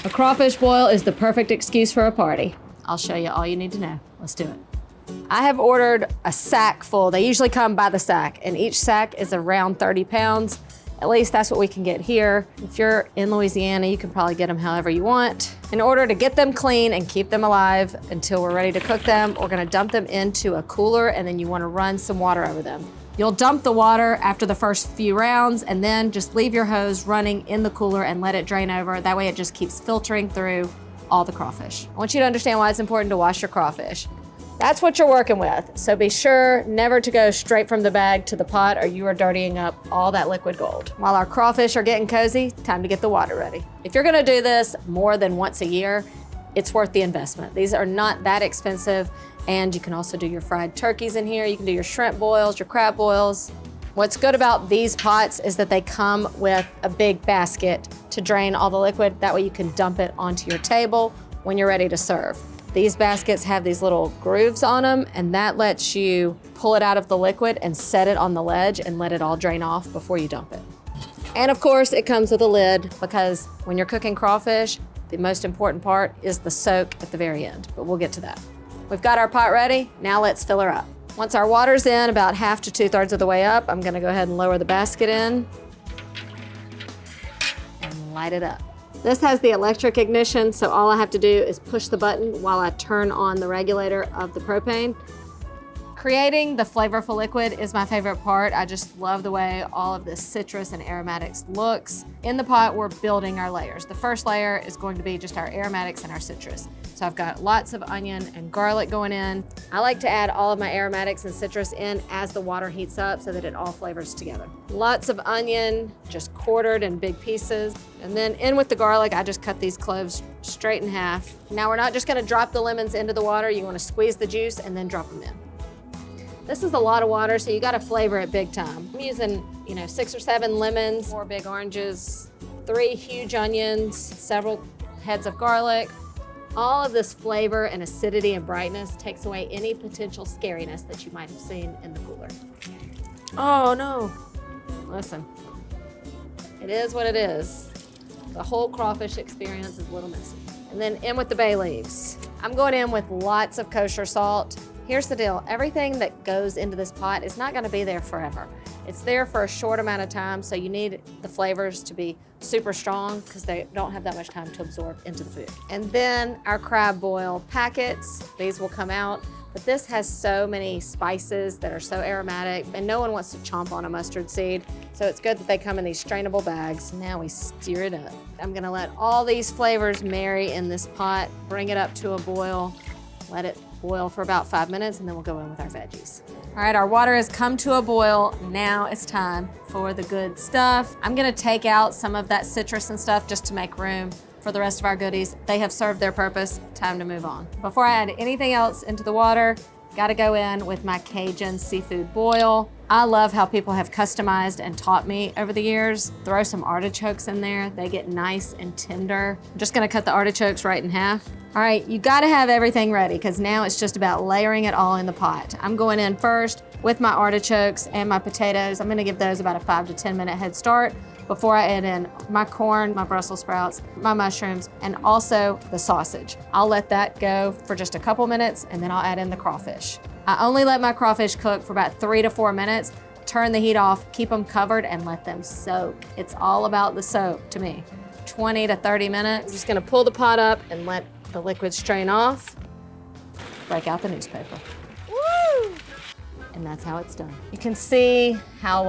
A crawfish boil is the perfect excuse for a party. I'll show you all you need to know. Let's do it. I have ordered a sack full. They usually come by the sack, and each sack is around 30 pounds. At least that's what we can get here. If you're in Louisiana, you can probably get them however you want. In order to get them clean and keep them alive until we're ready to cook them, we're gonna dump them into a cooler, and then you wanna run some water over them. You'll dump the water after the first few rounds, and then just leave your hose running in the cooler and let it drain over. That way it just keeps filtering through all the crawfish. I want you to understand why it's important to wash your crawfish. That's what you're working with. So be sure never to go straight from the bag to the pot, or you are dirtying up all that liquid gold. While our crawfish are getting cozy, time to get the water ready. If you're gonna do this more than once a year, it's worth the investment. These are not that expensive, and you can also do your fried turkeys in here. You can do your shrimp boils, your crab boils. What's good about these pots is that they come with a big basket to drain all the liquid. That way you can dump it onto your table when you're ready to serve. These baskets have these little grooves on them, and that lets you pull it out of the liquid and set it on the ledge and let it all drain off before you dump it. And of course, it comes with a lid, because when you're cooking crawfish, the most important part is the soak at the very end, but we'll get to that. We've got our pot ready, now let's fill her up. Once our water's in, about half to 2/3 of the way up, I'm gonna go ahead and lower the basket in and light it up. This has the electric ignition, so all I have to do is push the button while I turn on the regulator of the propane. Creating the flavorful liquid is my favorite part. I just love the way all of this citrus and aromatics looks. In the pot, we're building our layers. The first layer is going to be just our aromatics and our citrus. So I've got lots of onion and garlic going in. I like to add all of my aromatics and citrus in as the water heats up so that it all flavors together. Lots of onion, just quartered in big pieces. And then in with the garlic, I just cut these cloves straight in half. Now we're not just gonna drop the lemons into the water. You wanna squeeze the juice and then drop them in. This is a lot of water, so you gotta flavor it big time. I'm using, 6 or 7 lemons, 4 big oranges, 3 huge onions, several heads of garlic. All of this flavor and acidity and brightness takes away any potential scariness that you might have seen in the cooler. Oh no. Listen, it is what it is. The whole crawfish experience is a little messy. And then in with the bay leaves. I'm going in with lots of kosher salt. Here's the deal, everything that goes into this pot is not gonna be there forever. It's there for a short amount of time, so you need the flavors to be super strong because they don't have that much time to absorb into the food. And then our crab boil packets, these will come out, but this has so many spices that are so aromatic, and no one wants to chomp on a mustard seed, so it's good that they come in these strainable bags. Now we stir it up. I'm gonna let all these flavors marry in this pot, bring it up to a boil, let it boil for about 5 minutes, and then we'll go in with our veggies. All right, our water has come to a boil. Now it's time for the good stuff. I'm gonna take out some of that citrus and stuff just to make room for the rest of our goodies. They have served their purpose, time to move on. Before I add anything else into the water, gotta go in with my Cajun seafood boil. I love how people have customized and taught me over the years. Throw some artichokes in there. They get nice and tender. I'm just gonna cut the artichokes right in half. All right, you gotta have everything ready because now it's just about layering it all in the pot. I'm going in first with my artichokes and my potatoes. I'm gonna give those about a 5 to 10 minute head start before I add in my corn, my Brussels sprouts, my mushrooms, and also the sausage. I'll let that go for just a couple minutes and then I'll add in the crawfish. I only let my crawfish cook for about 3 to 4 minutes. Turn the heat off, keep them covered, and let them soak. It's all about the soak to me. 20 to 30 minutes. I'm just gonna pull the pot up and let the liquid strain off. Break out the newspaper. Woo! And that's how it's done. You can see how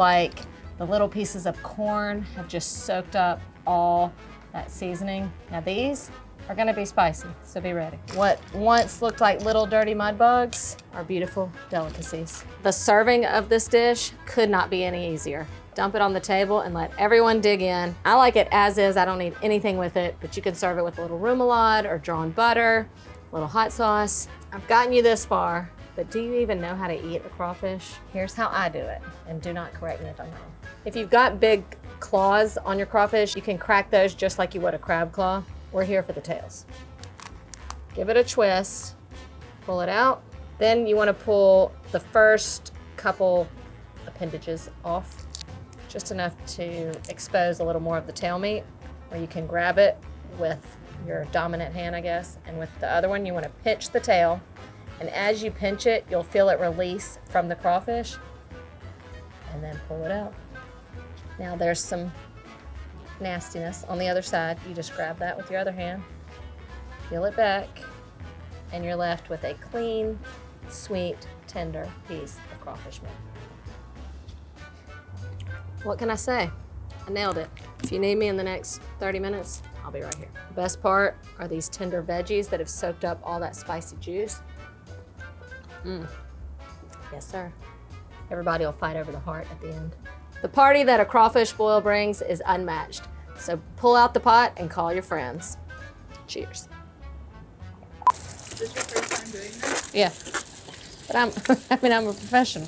the little pieces of corn have just soaked up all that seasoning. Now these are gonna be spicy, so be ready. What once looked like little dirty mud bugs are beautiful delicacies. The serving of this dish could not be any easier. Dump it on the table and let everyone dig in. I like it as is, I don't need anything with it, but you can serve it with a little remoulade or drawn butter, a little hot sauce. I've gotten you this far, but do you even know how to eat a crawfish? Here's how I do it, and do not correct me if I'm wrong. If you've got big claws on your crawfish, you can crack those just like you would a crab claw. We're here for the tails. Give it a twist, pull it out. Then you wanna pull the first couple appendages off, just enough to expose a little more of the tail meat, or you can grab it with your dominant hand, I guess. And with the other one, you want to pinch the tail. And as you pinch it, you'll feel it release from the crawfish. And then pull it out. Now there's some nastiness on the other side. You just grab that with your other hand, peel it back, and you're left with a clean, sweet, tender piece of crawfish meat. What can I say? I nailed it. If you need me in the next 30 minutes, I'll be right here. The best part are these tender veggies that have soaked up all that spicy juice. Yes, sir. Everybody will fight over the heart at the end. The party that a crawfish boil brings is unmatched. So pull out the pot and call your friends. Cheers. Is this your first time doing this? Yeah. But I'm a professional.